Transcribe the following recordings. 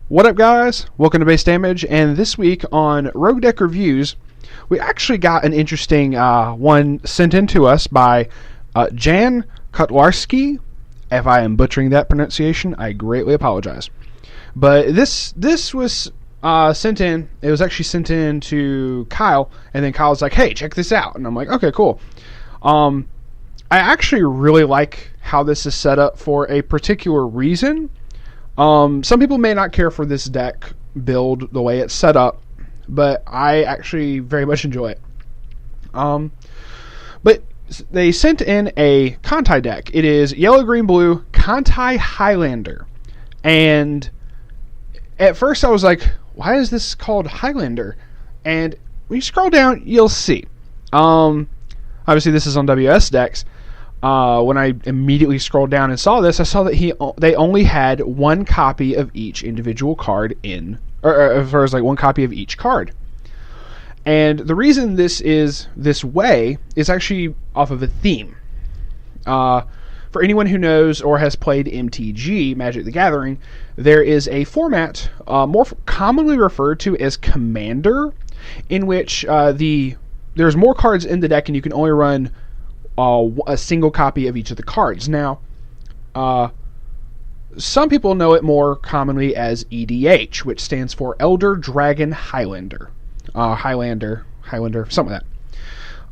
What up, guys? Welcome to Base Damage, and this week on Rogue Deck Reviews, we actually got an interesting one sent in to us by Jan Kotlarski. If I am butchering that pronunciation, I greatly apologize. But this was sent in. It was actually sent in to Kyle, and then Kyle's like, "Hey, check this out," and I'm like, "Okay, cool." I actually really like how this is set up for a particular reason. Some people may not care for this deck build the way it's set up, but I actually very much enjoy it. But they sent in a Kantai deck. It is yellow, green, blue Kantai Highlander. And at first I was like, why is this called Highlander? And when you scroll down, you'll see. Obviously this is on WS decks. When I immediately scrolled down and saw this, I saw that they only had one copy of each individual card in, or as far as like one copy of each card. And the reason this is this way is actually off of a theme. For anyone who knows or has played MTG, Magic the Gathering, there is a format more commonly referred to as Commander, in which there's more cards in the deck and you can only run a single copy of each of the cards. Now, some people know it more commonly as EDH, which stands for Elder Dragon Highlander. Highlander, something like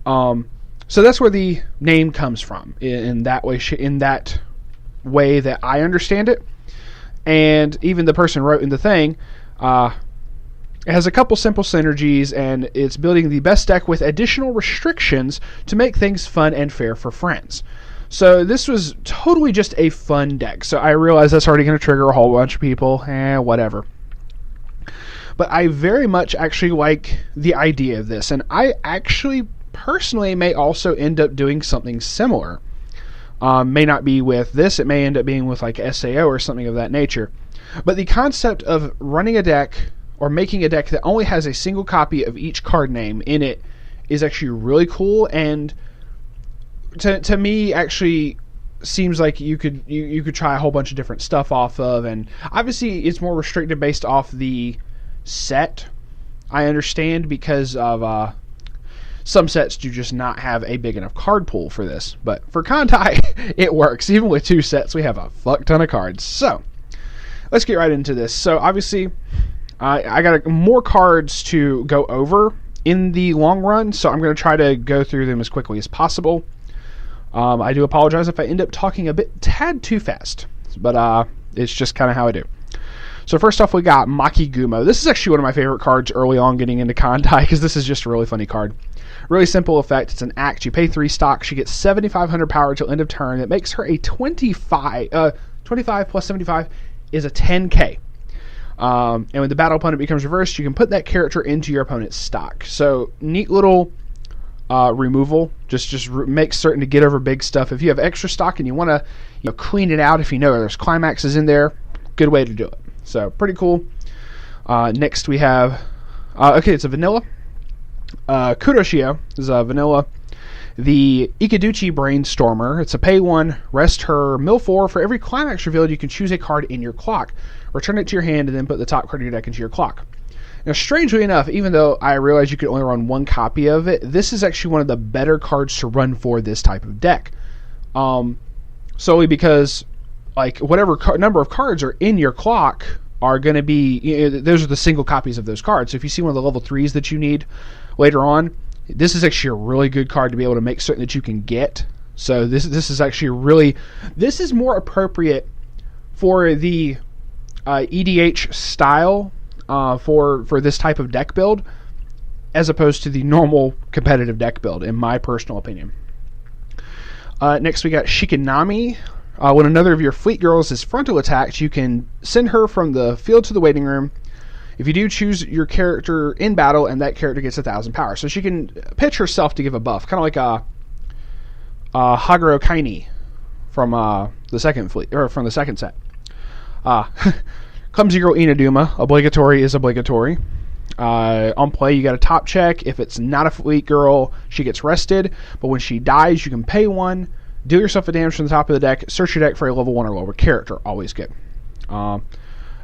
that. So that's where the name comes from, in that way that I understand it. And even the person wrote in the thing, it has a couple simple synergies, and it's building the best deck with additional restrictions to make things fun and fair for friends. So this was totally just a fun deck. So I realize that's already going to trigger a whole bunch of people. Whatever. But I very much actually like the idea of this, and I actually personally may also end up doing something similar. May not be with this. It may end up being with like SAO or something of that nature. But the concept of running a deck or making a deck that only has a single copy of each card name in it is actually really cool, and to me actually seems like you could try a whole bunch of different stuff off of. And obviously it's more restricted based off the set, I understand, because of some sets do just not have a big enough card pool for this. But for Kantai, it works. Even with two sets, we have a fuck ton of cards. So let's get right into this. So obviously I got more cards to go over in the long run, so I'm going to try to go through them as quickly as possible. I do apologize if I end up talking a tad too fast, but it's just kind of how I do. So first off, we got Maki Gumo. This is actually one of my favorite cards early on getting into Kantai, because this is just a really funny card. Really simple effect. It's an act. You pay 3 stock. She gets 7,500 power till end of turn. That makes her a 25. 25 plus 75 is a 10k. And when the battle opponent becomes reversed, you can put that character into your opponent's stock. So neat little removal. Just makes certain to get over big stuff. If you have extra stock and you want to clean it out, if you know there's Climaxes in there, good way to do it. So pretty cool. Next we have it's a vanilla. Kuroshio is a vanilla. The Ikaduchi Brainstormer. It's a pay 1, rest her, mill 4. For every Climax revealed, you can choose a card in your clock. Return it to your hand and then put the top card of your deck into your clock. Now, strangely enough, even though I realize you could only run one copy of it, this is actually one of the better cards to run for this type of deck. Solely because, like, whatever number of cards are in your clock are going to be, those are the single copies of those cards. So if you see one of the level 3s that you need later on, this is actually a really good card to be able to make certain that you can get. So this is actually this is more appropriate for the EDH style for this type of deck build, as opposed to the normal competitive deck build, in my personal opinion. Next we got Shikinami. When another of your fleet girls is frontal attacked, you can send her from the field to the waiting room. If you do, choose your character in battle, and that character gets 1,000 power. So she can pitch herself to give a buff, kind of like Haguro Kaini from the second fleet, or from the second set. Clumsy Girl Inaduma, obligatory is obligatory. On play, you got a top check. If it's not a fleet girl, she gets rested. But when she dies, you can pay 1, deal yourself a damage from the top of the deck, search your deck for a level 1 or lower character. Always good.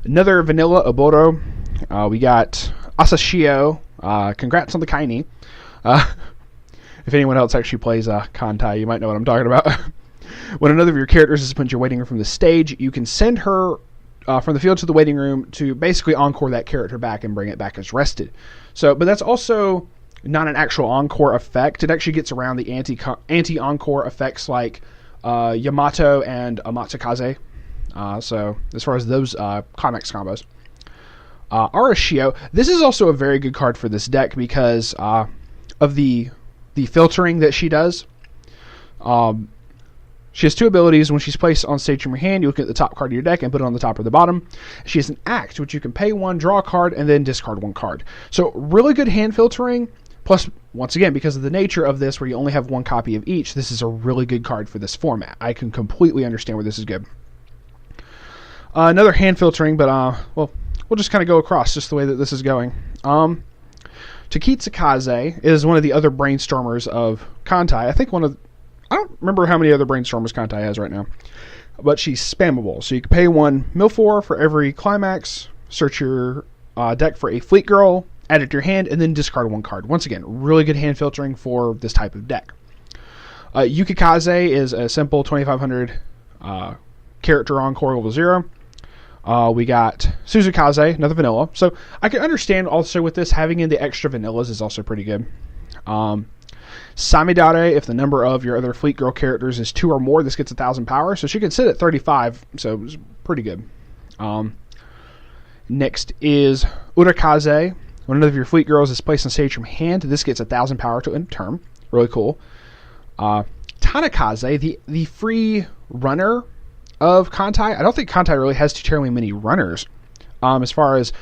Another vanilla Oboro. We got Asashio. Congrats on the Kaini. If anyone else actually plays Kantai, you might know what I'm talking about. When another of your characters is put into your waiting room from the stage, you can send her from the field to the waiting room to basically encore that character back and bring it back as rested. So, but that's also not an actual encore effect. It actually gets around the anti-encore effects like Yamato and Amatsukaze. So as far as those Climax combos. Arashio, this is also a very good card for this deck because of the filtering that she does. She has two abilities. When she's placed on stage from your hand, you look at the top card of your deck and put it on the top or the bottom. She has an act, which you can pay one, draw a card, and then discard one card. So really good hand filtering. Plus, once again, because of the nature of this, where you only have one copy of each, this is a really good card for this format. I can completely understand where this is good. Another hand filtering, but well, we'll just kind of go across just the way that this is going. Yukikaze is one of the other brainstormers of Kantai. I don't remember how many other brainstormers Kantai has right now, but she's spammable. So you can pay one Milfor for every Climax, search your deck for a Fleet Girl, add it to your hand, and then discard one card. Once again, really good hand filtering for this type of deck. Yukikaze is a simple 2500 character encore level 0. We got Suzuki, another vanilla. So I can understand also with this, having in the extra vanillas is also pretty good. Samidare, if the number of your other Fleet Girl characters is 2 or more, this gets 1000 power. So she can sit at 35, so it's pretty good. Next is Urakaze. When another of your Fleet Girls is placed on stage from hand, this gets 1000 power to end turn. Really cool. Tanakaze, the free runner of Kantai. I don't think Kantai really has too terribly many runners. As far as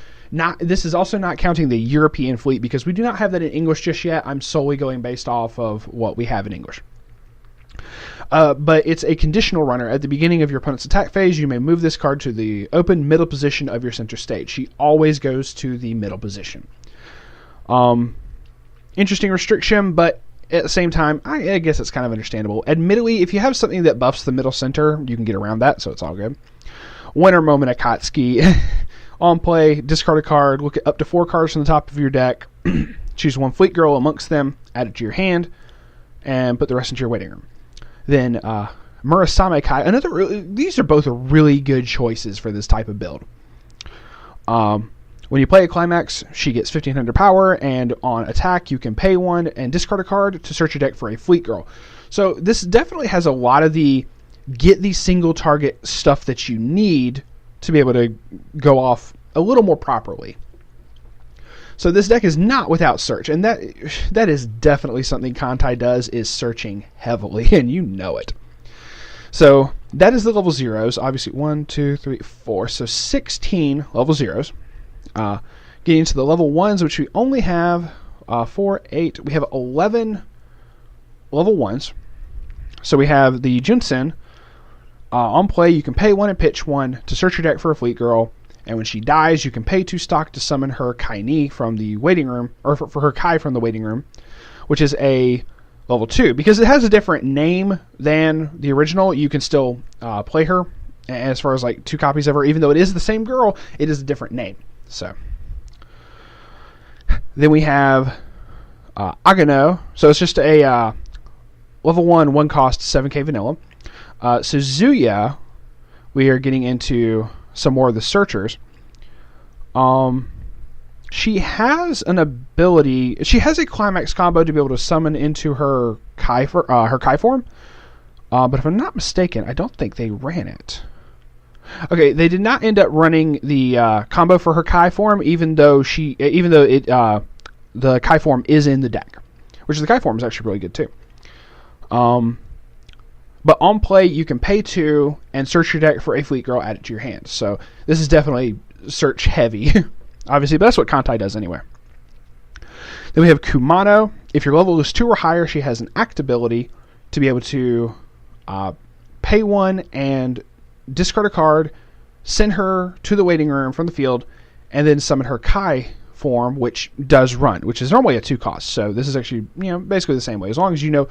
this is also not counting the European fleet because we do not have that in English just yet. I'm solely going based off of what we have in English. But it's a conditional runner. At the beginning of your opponent's attack phase, you may move this card to the open middle position of your center stage. She always goes to the middle position. Interesting restriction, but at the same time, I guess it's kind of understandable. Admittedly, if you have something that buffs the middle center, you can get around that, so it's all good. Winter Moment Akatsuki. On play, discard a card, look at up to 4 cards from the top of your deck, choose one Fleet Girl amongst them, add it to your hand, and put the rest into your waiting room. Then Musashi Kai. These are both really good choices for this type of build. When you play a Climax, she gets 1500 power, and on attack, you can pay one and discard a card to search your deck for a Fleet Girl. So this definitely has a lot of the get the single target stuff that you need to be able to go off a little more properly. So this deck is not without search, and that is definitely something Kantai does, is searching heavily, and you know it. So that is the level 0s. Obviously 1, 2, 3, 4. So 16 level 0s. Getting to the level 1s, which we only have 4, 8. We have 11 level 1s. So we have the Jimson. On play, you can pay one and pitch one to search your deck for a Fleet Girl, and when she dies, you can pay 2 stock to summon her Kaini from the waiting room, or for her Kai from the waiting room, which is a level 2. Because it has a different name than the original, you can still play her, as far as like 2 copies of her. Even though it is the same girl, it is a different name. So then we have Agano. So it's just a level 1 cost 7k vanilla. Suzuya, we are getting into some more of the searchers. She has an ability. She has a Climax combo to be able to summon into her Kai form. But if I'm not mistaken, I don't think they ran it. Okay, they did not end up running the combo for her Kai form, even though the Kai form is in the deck, which the Kai form is actually really good too. But on play, you can pay 2 and search your deck for a Fleet Girl, add it to your hand. So this is definitely search heavy, obviously, but that's what Kantai does anyway. Then we have Cmon O. If your level is 2 or higher, she has an act ability to be able to pay 1 and discard a card, send her to the waiting room from the field, and then summon her Kai form, which does run, which is normally a 2 cost. So this is actually, basically the same way. As long as you know,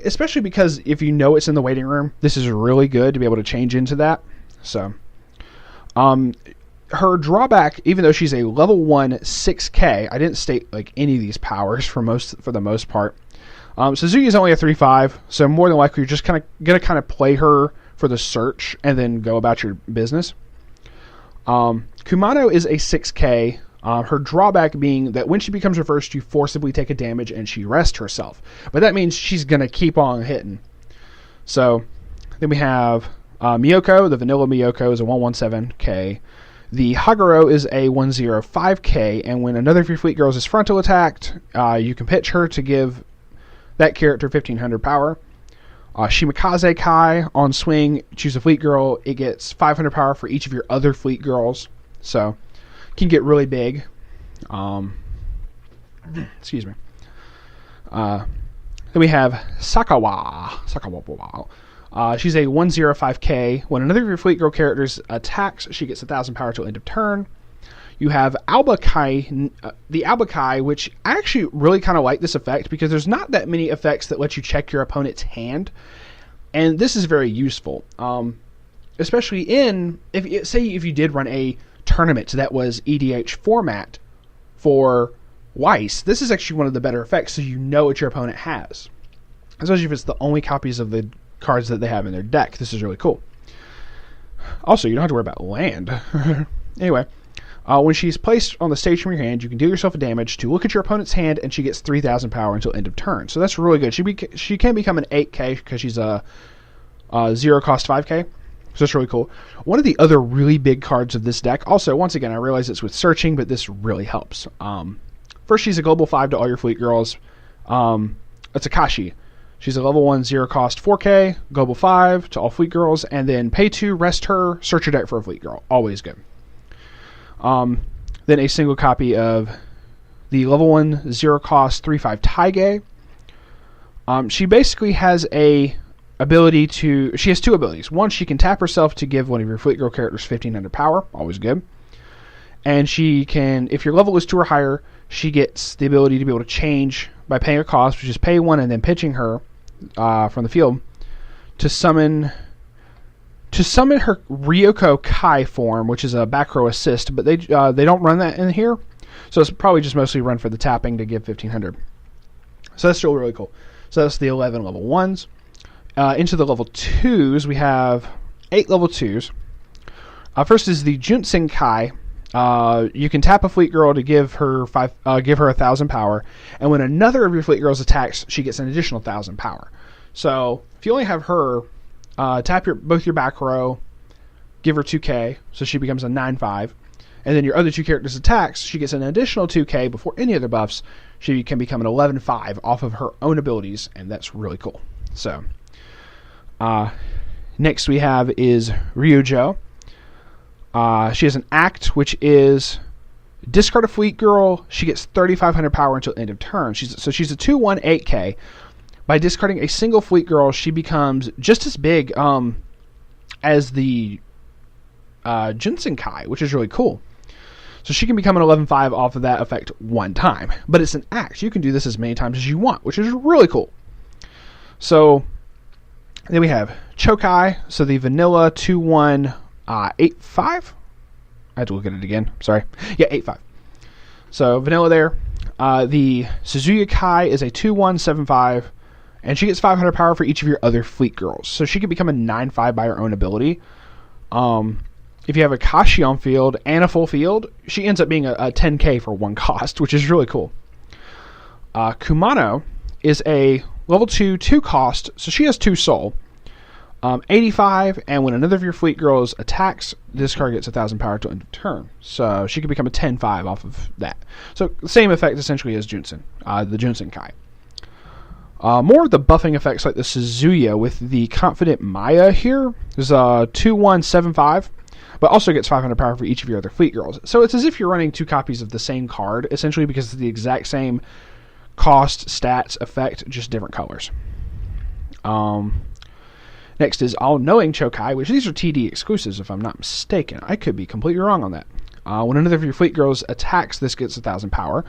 especially because if you know it's in the waiting room, this is really good to be able to change into that. So, her drawback, even though she's a level 1 6K, I didn't state like any of these powers for the most part. Suzuki is only a 3/5, so more than likely you're just gonna play her for the search and then go about your business. Cmon O is a 6K. Her drawback being that when she becomes reversed, you forcibly take a damage and she rests herself. But that means she's gonna keep on hitting. So then we have Miyoko. The vanilla Miyoko is a 117K. The Haguro is a 105K, and when another of your fleet girls is frontal attacked, you can pitch her to give that character 1500 power. Yukikaze Kai, on swing, choose a fleet girl. It gets 500 power for each of your other fleet girls. So, can get really big. Excuse me. Then we have Sakawa. She's a 105K. When another of your fleet girl characters attacks, she gets 1000 power till end of turn. You have Alba Kai, the Alba Kai, which I actually really kind of like this effect because there's not that many effects that let you check your opponent's hand, and this is very useful. Especially if you did run a tournament that was EDH format for Weiss, this is actually one of the better effects, so you know what your opponent has. Especially if it's the only copies of the cards that they have in their deck. This is really cool. Also, you don't have to worry about land. Anyway. When she's placed on the stage from your hand, you can deal yourself a damage to look at your opponent's hand, and she gets 3000 power until end of turn. So that's really good. She can become an 8K because she's a 0 cost 5K. So that's really cool. One of the other really big cards of this deck, also, once again, I realize it's with searching, but this really helps. First, she's a global 5 to all your fleet girls. It's Akashi. She's a level 1 0 cost 4K, global 5 to all fleet girls, and then pay 2, rest her, search your deck for a fleet girl. Always good. Then a single copy of the level 1 0 cost 3/5 Taigei. She basically has she has two abilities. One, she can tap herself to give one of your fleet girl characters 1500 power, always good. And she can, if your level is 2 or higher, she gets the ability to be able to change by paying a cost, which is pay 1 and then pitching her from the field to summon her Ryujo Kai form, which is a back row assist, but they don't run that in here, so it's probably just mostly run for the tapping to give 1500. So that's still really cool. So that's the 11 level 1s. Into the level 2s, we have 8 level 2s. First is the Ginseng Kai. You can tap a fleet girl to give her 1000 power, and when another of your fleet girls attacks, she gets an additional 1000 power. So if you only have her, tap both your back row, give her 2k, so she becomes a 9/5, and then your other two characters attacks, she gets an additional 2k before any other buffs. She can become an 11/5 off of her own abilities, and that's really cool. So, next we have is Rio Jo. She has an act, which is discard a fleet girl. She gets 3500 power until end of turn. She's a 2/1 8k. By discarding a single fleet girl, she becomes just as big as the Ginseng Kai, which is really cool. So she can become an 11/5 off of that effect one time. But it's an act. You can do this as many times as you want, which is really cool. So then we have Chokai. So the vanilla 2/1 8/5. I had to look at it again. Sorry. Yeah, 8/5. So vanilla there. The Suzuki Kai is a 2/1 7/5. And she gets 500 power for each of your other fleet girls. So she can become a 9/5 by her own ability. If you have a Kashi on field and a full field, she ends up being a 10k for one cost, which is really cool. Cmon O is a level 2 cost, so she has 2 soul. 85, and when another of your fleet girls attacks, this card gets 1000 power to end of turn. So she can become a 10/5 off of that. So the same effect essentially as Jimson, the Ginseng Kai. More of the buffing effects like the Suzuya with the Confident Maya here. There's a 2/1 7/5, but also gets 500 power for each of your other fleet girls. So it's as if you're running 2 copies of the same card, essentially, because it's the exact same cost, stats, effect, just different colors. Next is All-Knowing Chokai, which these are TD exclusives if I'm not mistaken. I could be completely wrong on that. When another of your fleet girls attacks, this gets 1000 power.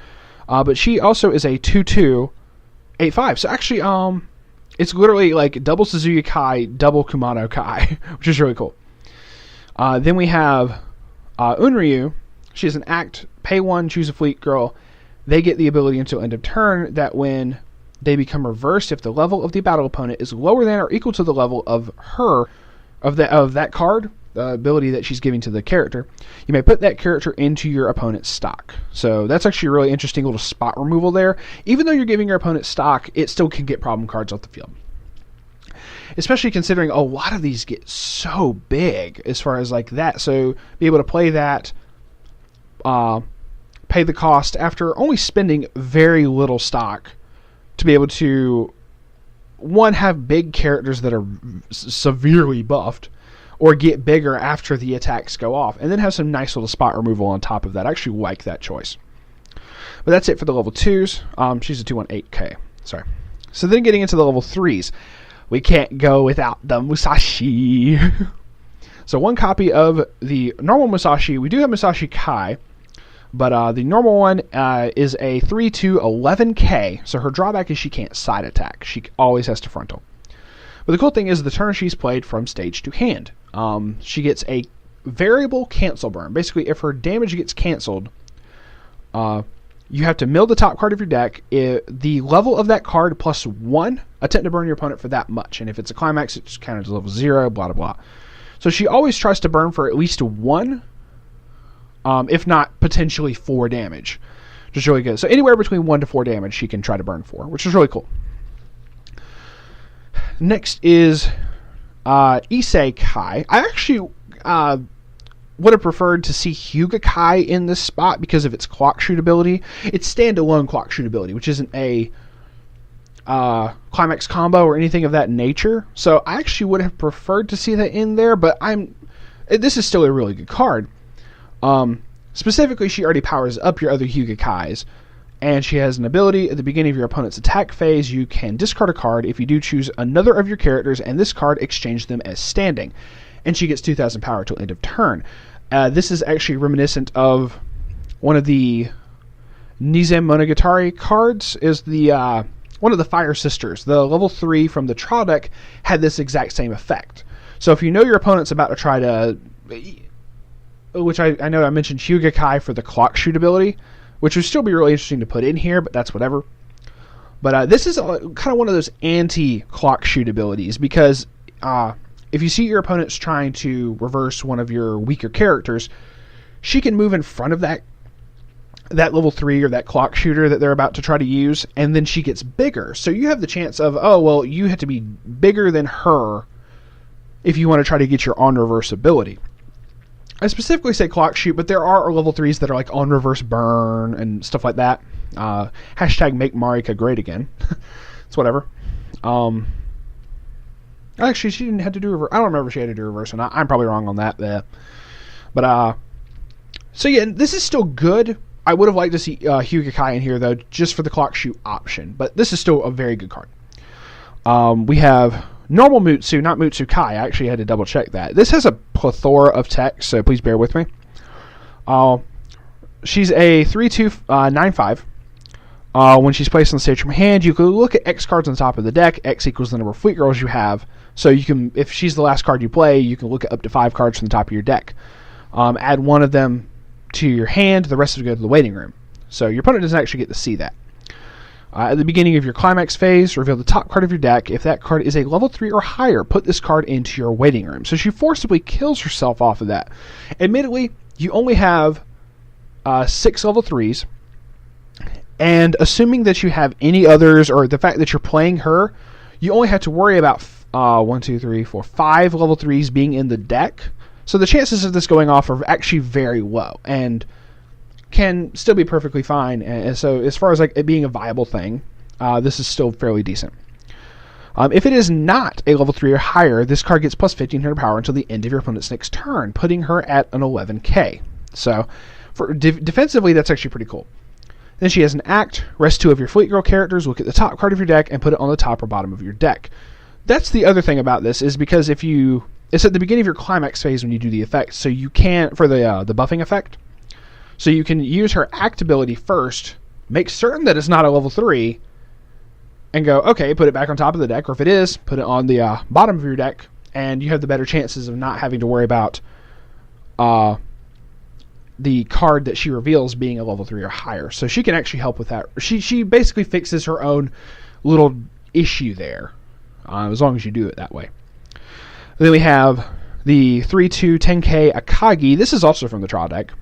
But she also is a 2/2 8/5. So actually, it's literally like double Suzuki Kai, double Cmon O Kai, which is really cool. Then we have Unryu, she has an act, pay 1, choose a fleet girl. They get the ability until end of turn that when they become reversed, if the level of the battle opponent is lower than or equal to the level of that card, the ability that she's giving to the character, you may put that character into your opponent's stock. So that's actually a really interesting little spot removal there. Even though you're giving your opponent stock, it still can get problem cards off the field. Especially considering a lot of these get so big as far as like that. So be able to play that, pay the cost after only spending very little stock to be able to, one, have big characters that are severely buffed, or get bigger after the attacks go off, and then have some nice little spot removal on top of that. I actually like that choice. But that's it for the level 2s. She's a 218K. Sorry. So then getting into the level 3s, we can't go without the Musashi. So one copy of the normal Musashi. We do have Musashi Kai, but the normal one is a 3-11K. So her drawback is she can't side attack. She always has to frontal. But the cool thing is the turn she's played from stage to hand. She gets a variable cancel burn. Basically, if her damage gets canceled, you have to mill the top card of your deck. The level of that card plus 1, attempt to burn your opponent for that much. And if it's a climax, it's counted as level 0, blah, blah, blah. So she always tries to burn for at least 1, if not potentially 4 damage, which is really good. So anywhere between 1 to 4 damage she can try to burn for, which is really cool. Next is Ginseng Kai. I actually would have preferred to see Yukikaze in this spot because of its clock shoot ability. It's standalone clock shoot ability, which isn't a climax combo or anything of that nature. So I actually would have preferred to see that in there, but this is still a really good card. Specifically, she already powers up your other Yukikaze, and she has an ability at the beginning of your opponent's attack phase. You can discard a card. If you do, choose another of your characters, and this card exchange them as standing. And she gets 2,000 power till end of turn. This is actually reminiscent of one of the Nizam Monogatari cards. Is the one of the Fire Sisters. The level 3 from the trial deck had this exact same effect. So if you know your opponent's about to try to, which I know I mentioned Yukikaze for the clock shoot ability, which would still be really interesting to put in here, but that's whatever. But this is kind of one of those anti-clock shoot abilities, because if you see your opponent's trying to reverse one of your weaker characters, she can move in front of that level 3 or that clock shooter that they're about to try to use, and then she gets bigger. So you have the chance of, oh, well, you have to be bigger than her if you want to try to get your on reverse ability. I specifically say clock shoot, but there are level 3s that are like on reverse burn and stuff like that. Hashtag make Marika great again. It's whatever. Actually, she didn't have to do reverse. I don't remember if she had to do reverse or not. I'm probably wrong on that. But so yeah, this is still good. I would have liked to see Yukikaze in here though, just for the clock shoot option. But this is still a very good card. We have normal Mutsu, not Mutsu Kai. I actually had to double check that. This has a plethora of text, so please bear with me. She's a 3-2-9-5. When she's placed on the stage from hand, you can look at X cards on top of the deck. X equals the number of fleet girls you have. So you can, if she's the last card you play, you can look at up to 5 cards from the top of your deck. Add one of them to your hand. The rest of it go to the waiting room. So your opponent doesn't actually get to see that. At the beginning of your climax phase, reveal the top card of your deck. If that card is a level 3 or higher, put this card into your waiting room. So she forcibly kills herself off of that. Admittedly, you only have 6 level 3s. And assuming that you have any others, or the fact that you're playing her, you only have to worry about 5 level 3s being in the deck. So the chances of this going off are actually very low, and can still be perfectly fine. And so as far as like it being a viable thing, this is still fairly decent. If it is not a level 3 or higher, this card gets plus 1500 power until the end of your opponent's next turn, putting her at an 11k. So for defensively, that's actually pretty cool. Then she has an act. Rest 2 of your Fleet Girl characters. Look at the top card of your deck and put it on the top or bottom of your deck. That's the other thing about this, is because it's at the beginning of your climax phase when you do the effect, so you can't, for the buffing effect, so you can use her act ability first, make certain that it's not a level 3, and go, okay, put it back on top of the deck, or if it is, put it on the bottom of your deck, and you have the better chances of not having to worry about the card that she reveals being a level 3 or higher. So she can actually help with that. She basically fixes her own little issue there, as long as you do it that way. Then we have the 3/2 10K Akagi. This is also from the draw deck,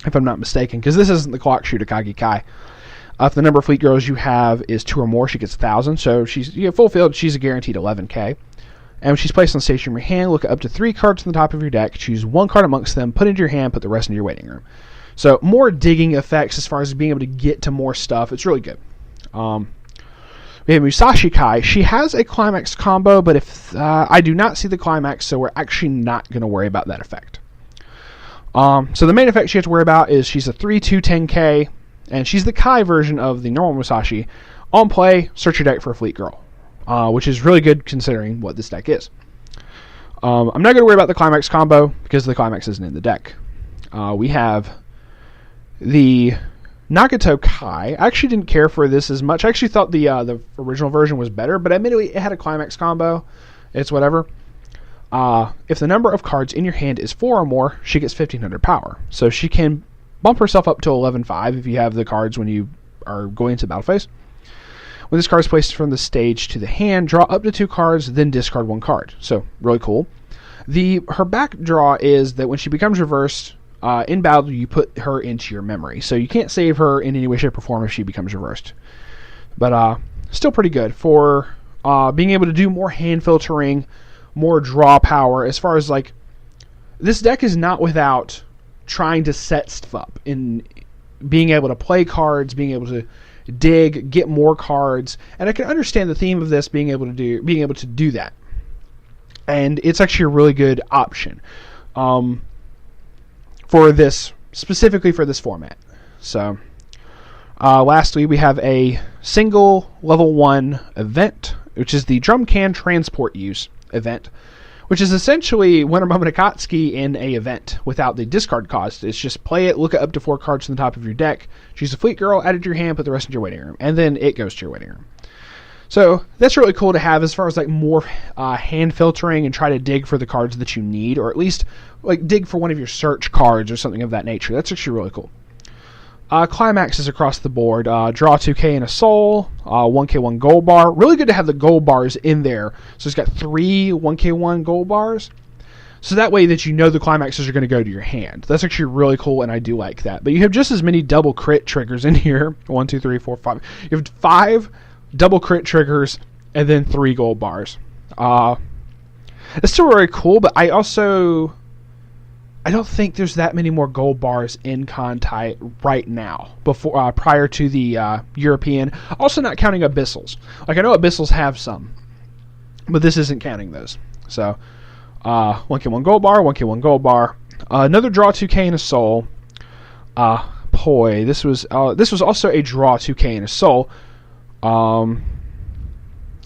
if I'm not mistaken, because this isn't the clock shoot Akagi Kai. If the number of fleet girls you have is 2 or more, she gets 1,000. So she's full field. She's a guaranteed 11K. And when she's placed on station in your hand, look at up to 3 cards from the top of your deck, choose 1 card amongst them, put it into your hand, put the rest into your waiting room. So more digging effects as far as being able to get to more stuff. It's really good. We have Musashi Kai. She has a Climax combo, but if I do not see the Climax, so we're actually not going to worry about that effect. So the main effect you have to worry about is she's a 3/2 10K, and she's the Kai version of the normal Musashi. On play, search your deck for a Fleet Girl, which is really good considering what this deck is. I'm not going to worry about the Climax combo because the Climax isn't in the deck. We have the Nagato Kai. I actually didn't care for this as much. I actually thought the original version was better, but admittedly it had a Climax combo. It's whatever. If the number of cards in your hand is 4 or more, she gets 1,500 power. So she can bump herself up to 11.5 if you have the cards when you are going into the battle phase. When this card is placed from the stage to the hand, draw up to 2 cards, then discard 1 card. So, really cool. Her back draw is that when she becomes reversed, in battle, you put her into your memory. So you can't save her in any way, shape, or form if she becomes reversed. But still pretty good for being able to do more hand filtering, more draw power. As far as like, this deck is not without trying to set stuff up in being able to play cards, being able to dig, get more cards, and I can understand the theme of this being able to do that. And it's actually a really good option for this, specifically for this format. So lastly, we have a single level 1 event, which is the Drum Can Transport Use event, which is essentially Winter Moment Akatsuki in a event without the discard cost. It's just play it, look at up to 4 cards from the top of your deck, choose a Fleet Girl, add it to your hand, put the rest into your waiting room, and then it goes to your waiting room. So that's really cool to have as far as like more hand filtering and try to dig for the cards that you need, or at least like dig for one of your search cards or something of that nature. That's actually really cool. Climax is across the board. Draw 2K and a soul, 1K1 gold bar. Really good to have the gold bars in there. So it's got 3 1K1 gold bars. So that way that you know the climaxes are going to go to your hand. That's actually really cool, and I do like that. But you have just as many double crit triggers in here. 1, 2, 3, 4, 5. You have 5 double crit triggers and then 3 gold bars. It's still very cool, but I don't think there's that many more gold bars in Kantai right now, prior to the European. Also not counting Abyssals. Like, I know Abyssals have some, but this isn't counting those. So, 1K1 gold bar, 1K1 gold bar. Another draw 2K and a soul. This was also a draw 2K and a soul.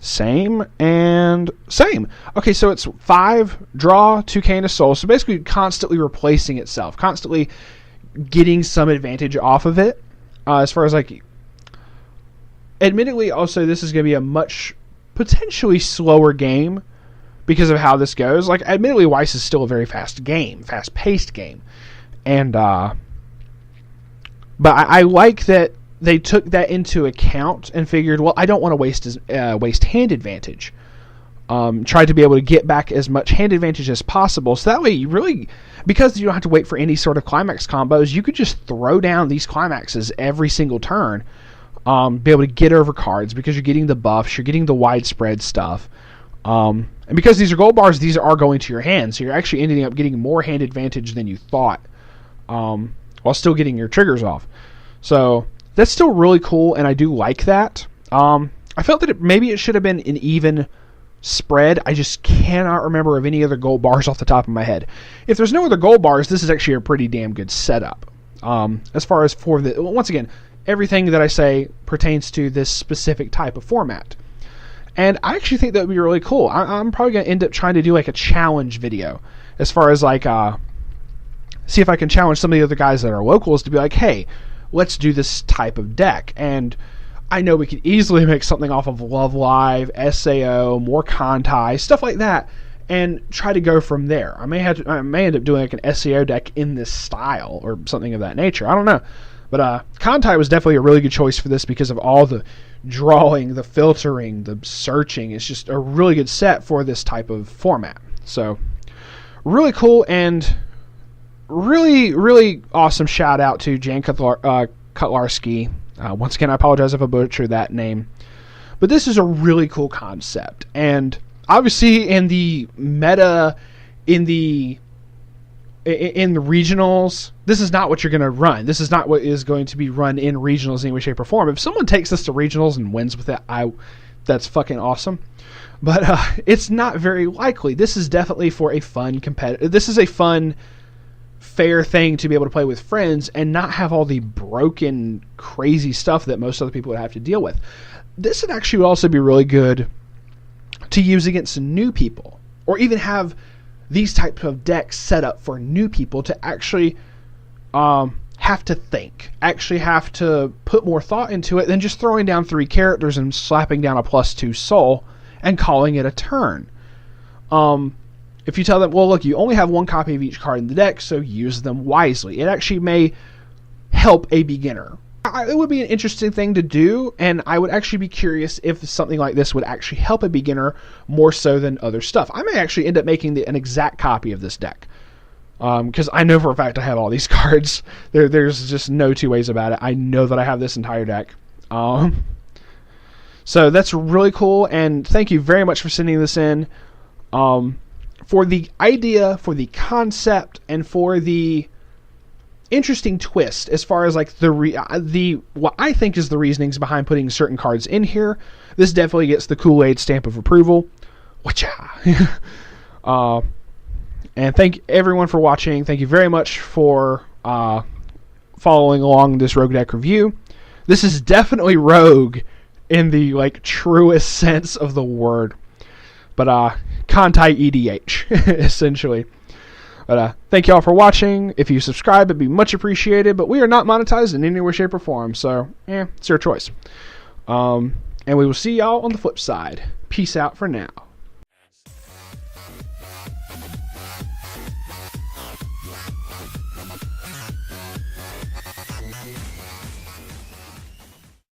Same and same. Okay, so it's 5 draw, 2K and a soul. So basically constantly replacing itself, constantly getting some advantage off of it. As far as like, admittedly, also this is going to be a much potentially slower game because of how this goes. Like, admittedly, Weiss is still a very fast-paced game, and but I like that they took that into account and figured, well, I don't want to waste hand advantage. Tried to be able to get back as much hand advantage as possible. So that way, you really, because you don't have to wait for any sort of climax combos, you could just throw down these climaxes every single turn. Be able to get over cards because you're getting the buffs, you're getting the widespread stuff. And because these are gold bars, these are going to your hand. So you're actually ending up getting more hand advantage than you thought, while still getting your triggers off. So that's still really cool, and I do like that. I felt that maybe it should have been an even spread. I just cannot remember of any other gold bars off the top of my head. If there's no other gold bars, this is actually a pretty damn good setup. As far as for the, once again, everything that I say pertains to this specific type of format. And I actually think that would be really cool. I'm probably going to end up trying to do like a challenge video as far as like, see if I can challenge some of the other guys that are locals to be like, hey, let's do this type of deck. And I know we could easily make something off of Love Live, SAO, more Kantai, stuff like that, and try to go from there. I may end up doing like an SEO deck in this style or something of that nature. I don't know. But Kantai was definitely a really good choice for this because of all the drawing, the filtering, the searching. It's just a really good set for this type of format. So really cool, and really, really awesome shout out to Jan Kotlarski. Once again, I apologize if I butchered that name. But this is a really cool concept. And obviously in the meta, in the regionals, this is not what you're going to run. This is not what is going to be run in regionals in any way, shape, or form. If someone takes this to regionals and wins with it, that's fucking awesome. But it's not very likely. This is definitely for a fun competitive. This is a fun, fair thing to be able to play with friends and not have all the broken, crazy stuff that most other people would have to deal with. This would actually also be really good to use against new people, or even have these types of decks set up for new people to actually have to think, actually have to put more thought into it than just throwing down 3 characters and slapping down a +2 soul and calling it a turn. If you tell them, well, look, you only have 1 copy of each card in the deck, so use them wisely. It actually may help a beginner. It would be an interesting thing to do, and I would actually be curious if something like this would actually help a beginner more so than other stuff. I may actually end up making an exact copy of this deck, because I know for a fact I have all these cards. There's just no two ways about it. I know that I have this entire deck. So that's really cool, and thank you very much for sending this in. For the idea, for the concept, and for the interesting twist as far as like what I think is the reasonings behind putting certain cards in here. This definitely gets the Kool-Aid stamp of approval. Whatcha? And thank everyone for watching. Thank you very much for following along this Rogue deck review. This is definitely Rogue in the like truest sense of the word, but Kantai EDH essentially. But thank you all for watching. If you subscribe, it'd be much appreciated. But we are not monetized in any way, shape, or form, so it's your choice. And we will see y'all on the flip side. Peace out for now.